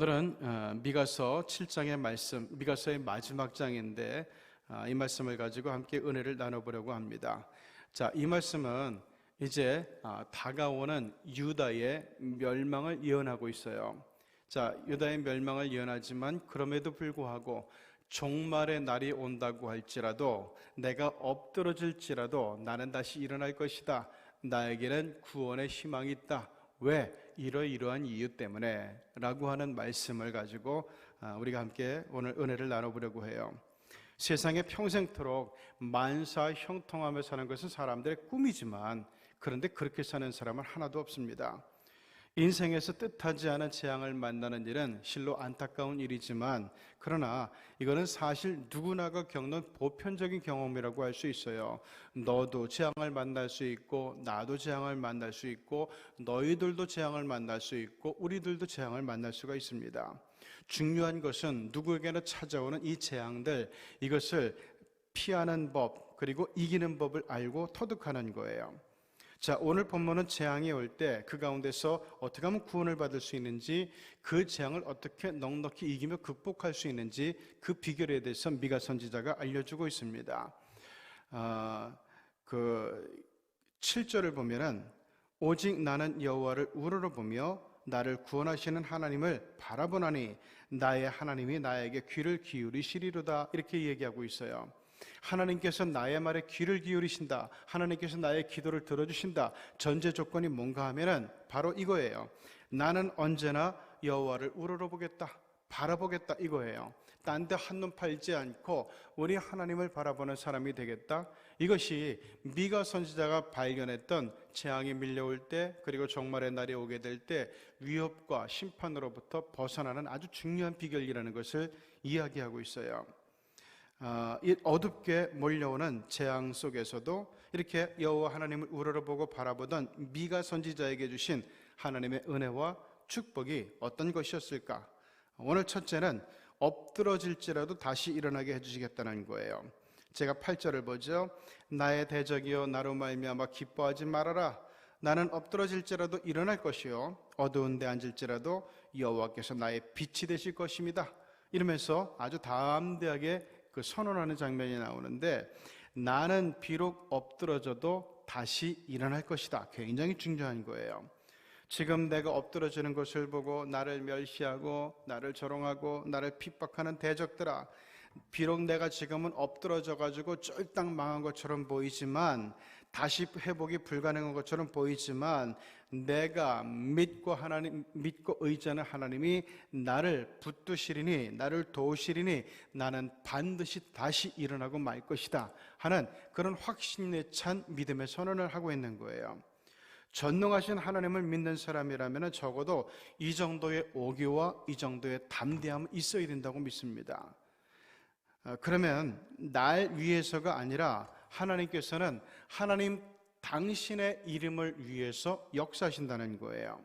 오늘은 미가서 7장의 말씀, 미가서의 마지막 장인데 이 말씀을 가지고 함께 은혜를 나눠보려고 합니다. 자, 이 말씀은 이제 다가오는 유다의 멸망을 예언하고 있어요. 자, 유다의 멸망을 예언하지만 그럼에도 불구하고 종말의 날이 온다고 할지라도 내가 엎드러질지라도 나는 다시 일어날 것이다. 나에게는 구원의 희망이 있다. 왜? 이러이러한 이유 때문에 라고 하는 말씀을 가지고 우리가 함께 오늘 은혜를 나눠보려고 해요. 세상에 평생토록 만사 형통하며 사는 것은 사람들의 꿈이지만 그런데 그렇게 사는 사람은 하나도 없습니다. 인생에서 뜻하지 않은 재앙을 만나는 일은 실로 안타까운 일이지만 그러나 이거는 사실 누구나가 겪는 보편적인 경험이라고 할 수 있어요. 너도 재앙을 만날 수 있고 나도 재앙을 만날 수 있고 너희들도 재앙을 만날 수 있고 우리들도 재앙을 만날 수가 있습니다. 중요한 것은 누구에게나 찾아오는 이 재앙들, 이것을 피하는 법 그리고 이기는 법을 알고 터득하는 거예요. 자, 오늘 본문은 재앙이 올 때 그 가운데서 어떻게 하면 구원을 받을 수 있는지, 그 재앙을 어떻게 넉넉히 이기며 극복할 수 있는지 그 비결에 대해서 미가 선지자가 알려주고 있습니다. 그 7절을 보면은 오직 나는 여호와를 우러러보며 나를 구원하시는 하나님을 바라보나니 나의 하나님이 나에게 귀를 기울이시리로다, 이렇게 얘기하고 있어요. 하나님께서 나의 말에 귀를 기울이신다, 하나님께서 나의 기도를 들어주신다. 전제 조건이 뭔가 하면은 바로 이거예요. 나는 언제나 여호와를 우러러보겠다, 바라보겠다, 이거예요. 딴 데 한눈 팔지 않고 우리 하나님을 바라보는 사람이 되겠다. 이것이 미가 선지자가 발견했던 재앙이 밀려올 때, 그리고 종말의 날이 오게 될 때 위협과 심판으로부터 벗어나는 아주 중요한 비결이라는 것을 이야기하고 있어요. 이 어둡게 몰려오는 재앙 속에서도 이렇게 여호와 하나님을 우러러보고 바라보던 미가 선지자에게 주신 하나님의 은혜와 축복이 어떤 것이었을까? 오늘 첫째는 엎드러질지라도 다시 일어나게 해주시겠다는 거예요. 제가 8절을 보죠. 나의 대적이여 나로 말미암아 기뻐하지 말아라. 나는 엎드러질지라도 일어날 것이요 어두운 데 앉을지라도 여호와께서 나의 빛이 되실 것입니다. 이러면서 아주 담대하게 그 선언하는 장면이 나오는데, 나는 비록 엎드러져도 다시 일어날 것이다. 굉장히 중요한 거예요. 지금 내가 엎드러지는 것을 보고 나를 멸시하고 나를 조롱하고 나를 핍박하는 대적들아, 비록 내가 지금은 엎드러져 가지고 쫄딱 망한 것처럼 보이지만, 다시 회복이 불가능한 것처럼 보이지만, 내가 믿고 의지하는 하나님이 나를 붙드시리니, 나를 도우시리니 나는 반드시 다시 일어나고 말 것이다 하는 그런 확신에 찬 믿음의 선언을 하고 있는 거예요. 전능하신 하나님을 믿는 사람이라면 적어도 이 정도의 오기와 이 정도의 담대함이 있어야 된다고 믿습니다. 그러면 날 위해서가 아니라 하나님께서는 하나님 당신의 이름을 위해서 역사하신다는 거예요.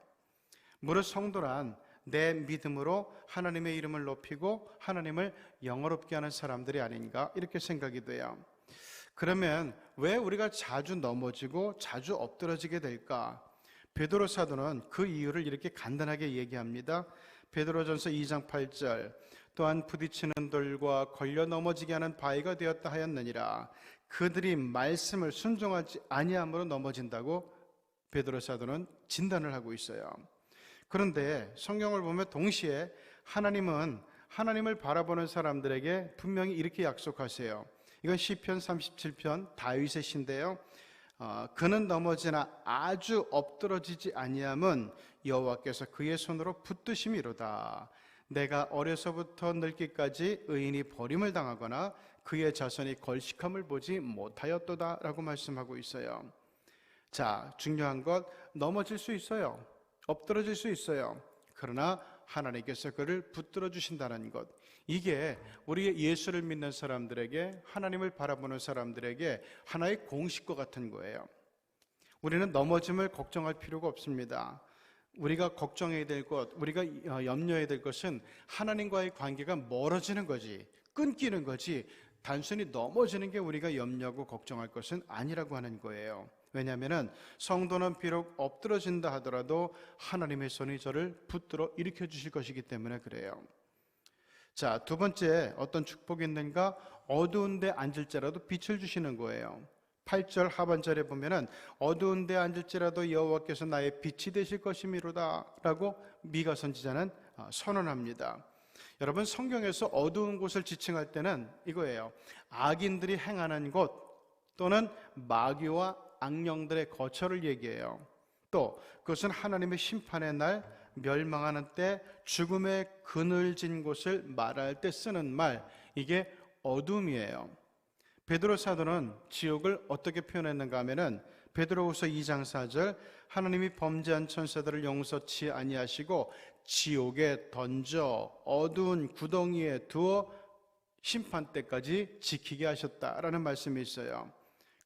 무릇 성도란 내 믿음으로 하나님의 이름을 높이고 하나님을 영어롭게 하는 사람들이 아닌가, 이렇게 생각이 돼요. 그러면 왜 우리가 자주 넘어지고 자주 엎드러지게 될까? 베드로 사도는 그 이유를 이렇게 간단하게 얘기합니다. 베드로전서 2장 8절, 또한 부딪히는 돌과 걸려 넘어지게 하는 바위가 되었다 하였느니라. 그들이 말씀을 순종하지 아니함으로 넘어진다고 베드로 사도는 진단을 하고 있어요. 그런데 성경을 보면 동시에 하나님은 하나님을 바라보는 사람들에게 분명히 이렇게 약속하세요. 이건 시편 37편 다윗의 시인데요. 그는 넘어지나 아주 엎드러지지 아니함은 여호와께서 그의 손으로 붙드심이로다. 내가 어려서부터 늙기까지 의인이 버림을 당하거나 그의 자손이 걸식함을 보지 못하였도다 라고 말씀하고 있어요. 자, 중요한 것, 넘어질 수 있어요. 엎드러질 수 있어요. 그러나 하나님께서 그를 붙들어 주신다는 것, 이게 우리 예수를 믿는 사람들에게, 하나님을 바라보는 사람들에게 하나의 공식과 같은 거예요. 우리는 넘어짐을 걱정할 필요가 없습니다. 우리가 걱정해야 될 것, 우리가 염려해야 될 것은 하나님과의 관계가 멀어지는 거지, 끊기는 거지, 단순히 넘어지는 게 우리가 염려하고 걱정할 것은 아니라고 하는 거예요. 왜냐하면 성도는 비록 엎드러진다 하더라도 하나님의 손이 저를 붙들어 일으켜 주실 것이기 때문에 그래요. 자, 두 번째 어떤 축복이 있는가? 어두운 데 앉을지라도 빛을 주시는 거예요. 8절 하반절에 보면은 어두운 데 앉을지라도 여호와께서 나의 빛이 되실 것이미로다 라고 미가 선지자는 선언합니다. 여러분, 성경에서 어두운 곳을 지칭할 때는 이거예요. 악인들이 행하는 곳 또는 마귀와 악령들의 거처를 얘기해요. 또 그것은 하나님의 심판의 날, 멸망하는 때, 죽음의 그늘진 곳을 말할 때 쓰는 말, 이게 어둠이에요. 베드로 사도는 지옥을 어떻게 표현했는가 하면은 베드로후서 2장 4절, 하나님이 범죄한 천사들을 용서치 아니하시고 지옥에 던져 어두운 구덩이에 두어 심판 때까지 지키게 하셨다라는 말씀이 있어요.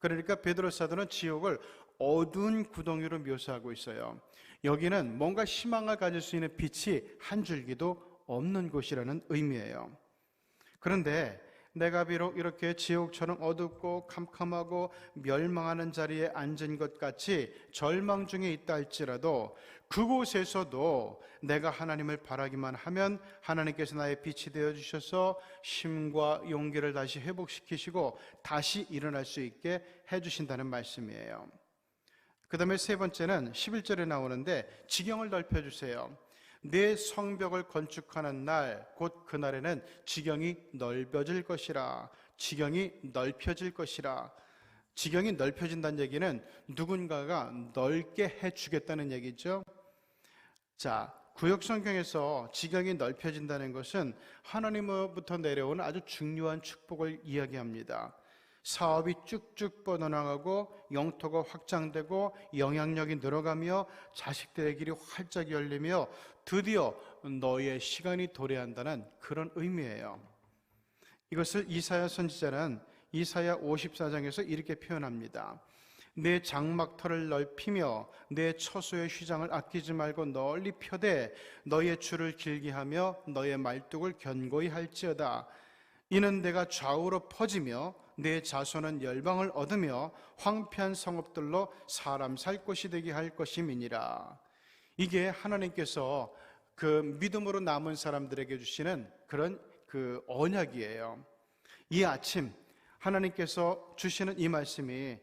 그러니까 베드로 사도는 지옥을 어두운 구덩이로 묘사하고 있어요. 여기는 뭔가 희망을 가질 수 있는 빛이 한 줄기도 없는 곳이라는 의미예요. 그런데 내가 비록 이렇게 지옥처럼 어둡고 캄캄하고 멸망하는 자리에 앉은 것 같이 절망 중에 있다 할지라도 그곳에서도 내가 하나님을 바라기만 하면 하나님께서 나의 빛이 되어주셔서 힘과 용기를 다시 회복시키시고 다시 일어날 수 있게 해주신다는 말씀이에요. 그 다음에 세 번째는 11절에 나오는데 지경을 넓혀주세요. 내 성벽을 건축하는 날, 곧 그날에는 지경이 넓어질 것이라. 지경이 넓혀질 것이라. 지경이 넓혀진다는 얘기는 누군가가 넓게 해주겠다는 얘기죠. 자, 구약성경에서 지경이 넓혀진다는 것은 하나님으로부터 내려오는 아주 중요한 축복을 이야기합니다. 사업이 쭉쭉 뻗어나가고 영토가 확장되고 영향력이 늘어가며 자식들의 길이 활짝 열리며 드디어 너의 시간이 도래한다는 그런 의미예요. 이것을 이사야 선지자는 이사야 54장에서 이렇게 표현합니다. 내 장막터를 넓히며 내 처소의 휘장을 아끼지 말고 널리 펴되 너의 줄을 길게 하며 너의 말뚝을 견고히 할지어다. 이는 내가 좌우로 퍼지며 내 자손은 열방을 얻으며 황폐한 성읍들로 사람 살 곳이 되게 할 것임이니라. 이게 하나님께서 그 믿음으로 남은 사람들에게 주시는 그런 그 언약이에요. 이 아침 하나님께서 주시는 이 말씀이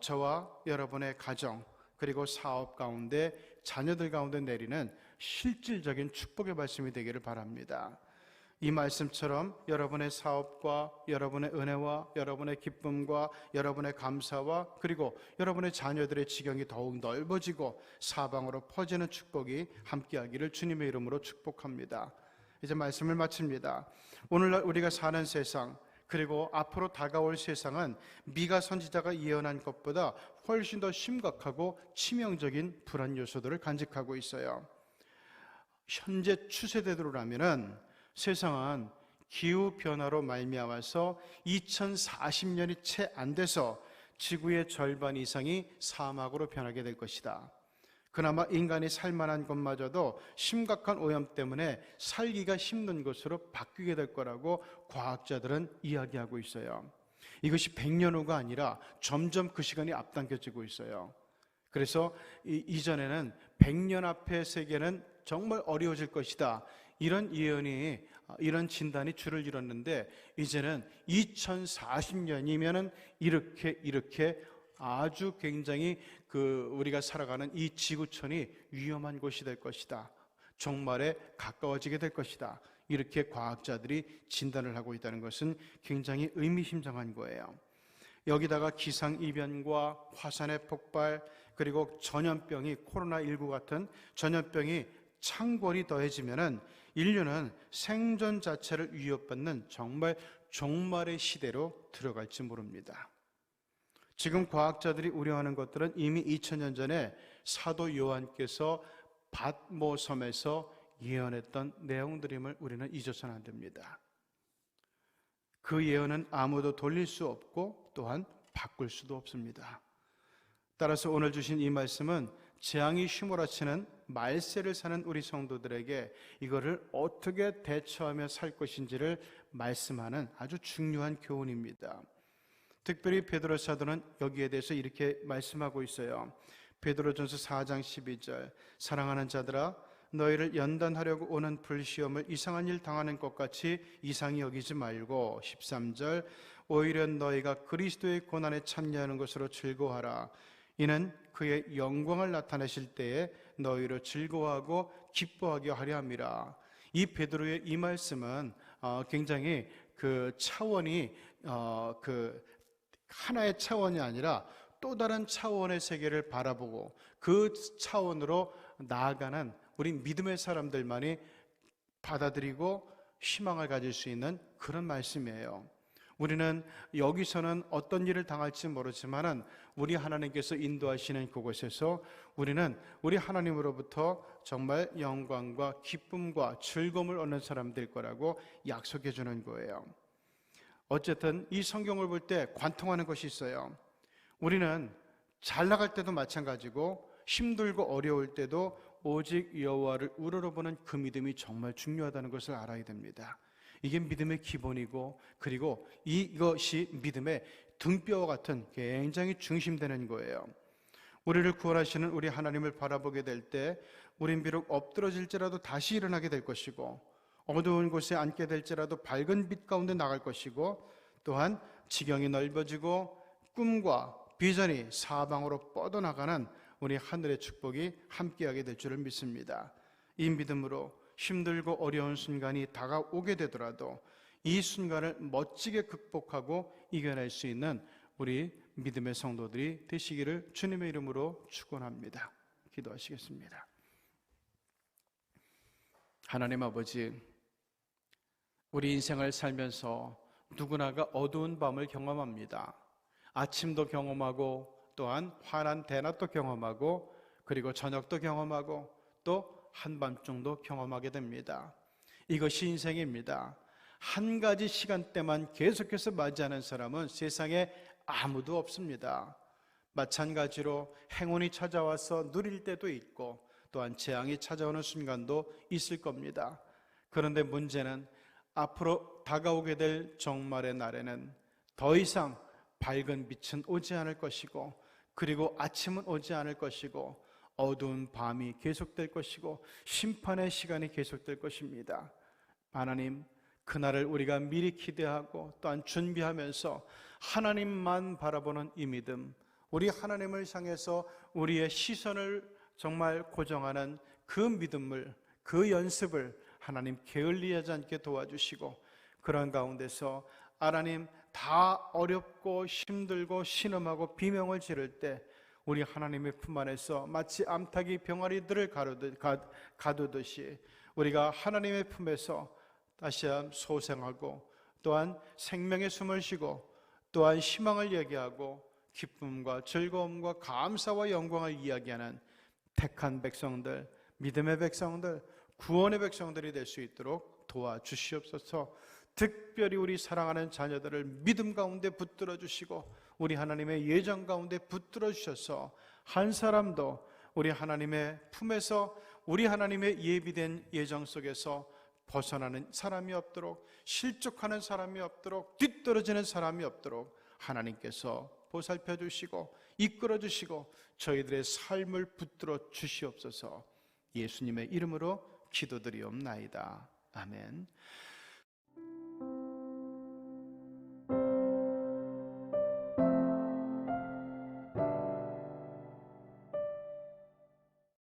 저와 여러분의 가정 그리고 사업 가운데 자녀들 가운데 내리는 실질적인 축복의 말씀이 되기를 바랍니다. 이 말씀처럼 여러분의 사업과 여러분의 은혜와 여러분의 기쁨과 여러분의 감사와 그리고 여러분의 자녀들의 지경이 더욱 넓어지고 사방으로 퍼지는 축복이 함께하기를 주님의 이름으로 축복합니다. 이제 말씀을 마칩니다. 오늘날 우리가 사는 세상 그리고 앞으로 다가올 세상은 미가 선지자가 예언한 것보다 훨씬 더 심각하고 치명적인 불안 요소들을 간직하고 있어요. 현재 추세대로라면은 세상은 기후변화로 말미암아서 2040년이 채 안 돼서 지구의 절반 이상이 사막으로 변하게 될 것이다. 그나마 인간이 살만한 곳마저도 심각한 오염 때문에 살기가 힘든 곳으로 바뀌게 될 거라고 과학자들은 이야기하고 있어요. 이것이 100년 후가 아니라 점점 그 시간이 앞당겨지고 있어요. 그래서 이전에는 100년 앞의 세계는 정말 어려워질 것이다. 이런 예언이, 이런 진단이 줄을 이뤘는데 이제는 2040년이면은 이렇게 아주 굉장히 우리가 살아가는 이 지구촌이 위험한 곳이 될 것이다. 종말에 가까워지게 될 것이다. 이렇게 과학자들이 진단을 하고 있다는 것은 굉장히 의미심장한 거예요. 여기다가 기상이변과 화산의 폭발 그리고 전염병이 코로나19 같은 전염병이 창궐이 더해지면은 인류는 생존 자체를 위협받는 정말 종말의 시대로 들어갈지 모릅니다. 지금 과학자들이 우려하는 것들은 이미 2000년 전에 사도 요한께서 밧모 섬에서 예언했던 내용들임을 우리는 잊어서는 안 됩니다. 그 예언은 아무도 돌릴 수 없고 또한 바꿀 수도 없습니다. 따라서 오늘 주신 이 말씀은 재앙이 휘몰아치는 말세를 사는 우리 성도들에게 이거를 어떻게 대처하며 살 것인지를 말씀하는 아주 중요한 교훈입니다. 특별히 베드로 사도는 여기에 대해서 이렇게 말씀하고 있어요. 베드로전서 4장 12절, 사랑하는 자들아 너희를 연단하려고 오는 불시험을 이상한 일 당하는 것 같이 이상히 여기지 말고, 13절, 오히려 너희가 그리스도의 고난에 참여하는 것으로 즐거워하라. 이는 그의 영광을 나타내실 때에 너희로 즐거워하고 기뻐하게 하려 함이라. 이 베드로의 이 말씀은 굉장히 그 차원이 그 하나의 차원이 아니라 또 다른 차원의 세계를 바라보고 그 차원으로 나아가는 우리 믿음의 사람들만이 받아들이고 희망을 가질 수 있는 그런 말씀이에요. 우리는 여기서는 어떤 일을 당할지 모르지만 우리 하나님께서 인도하시는 그곳에서 우리는 우리 하나님으로부터 정말 영광과 기쁨과 즐거움을 얻는 사람 될 거라고 약속해 주는 거예요. 어쨌든 이 성경을 볼 때 관통하는 것이 있어요. 우리는 잘 나갈 때도 마찬가지고 힘들고 어려울 때도 오직 여호와를 우러러보는 그 믿음이 정말 중요하다는 것을 알아야 됩니다. 이게 믿음의 기본이고, 그리고 이것이 믿음의 등뼈와 같은 굉장히 중심되는 거예요. 우리를 구원하시는 우리 하나님을 바라보게 될 때 우린 비록 엎드러질지라도 다시 일어나게 될 것이고, 어두운 곳에 앉게 될지라도 밝은 빛 가운데 나갈 것이고, 또한 지경이 넓어지고 꿈과 비전이 사방으로 뻗어나가는 우리 하늘의 축복이 함께하게 될 줄을 믿습니다. 이 믿음으로 힘들고 어려운 순간이 다가오게 되더라도 이 순간을 멋지게 극복하고 이겨낼 수 있는 우리 믿음의 성도들이 되시기를 주님의 이름으로 축원합니다. 기도하시겠습니다. 하나님 아버지, 우리 인생을 살면서 누구나가 어두운 밤을 경험합니다. 아침도 경험하고, 또한 환한 대낮도 경험하고, 그리고 저녁도 경험하고, 또 한밤중도 경험하게 됩니다. 이것이 인생입니다. 한 가지 시간대만 계속해서 맞이하는 사람은 세상에 아무도 없습니다. 마찬가지로 행운이 찾아와서 누릴 때도 있고, 또한 재앙이 찾아오는 순간도 있을 겁니다. 그런데 문제는 앞으로 다가오게 될 종말의 날에는 더 이상 밝은 빛은 오지 않을 것이고, 그리고 아침은 오지 않을 것이고, 어두운 밤이 계속될 것이고, 심판의 시간이 계속될 것입니다. 하나님, 그날을 우리가 미리 기대하고 또한 준비하면서 하나님만 바라보는 이 믿음, 우리 하나님을 향해서 우리의 시선을 정말 고정하는 그 믿음을, 그 연습을 하나님 게을리하지 않게 도와주시고, 그런 가운데서 하나님 다 어렵고 힘들고 신음하고 비명을 지를 때 우리 하나님의 품 안에서 마치 암탉이 병아리들을 가두듯이 우리가 하나님의 품에서 다시 한번 소생하고, 또한 생명의 숨을 쉬고, 또한 희망을 얘기하고 기쁨과 즐거움과 감사와 영광을 이야기하는 택한 백성들, 믿음의 백성들, 구원의 백성들이 될 수 있도록 도와주시옵소서. 특별히 우리 사랑하는 자녀들을 믿음 가운데 붙들어 주시고 우리 하나님의 예정 가운데 붙들어 주셔서 한 사람도 우리 하나님의 품에서, 우리 하나님의 예비된 예정 속에서 벗어나는 사람이 없도록, 실족하는 사람이 없도록, 뒤떨어지는 사람이 없도록 하나님께서 보살펴 주시고 이끌어 주시고 저희들의 삶을 붙들어 주시옵소서. 예수님의 이름으로 기도드리옵나이다. 아멘.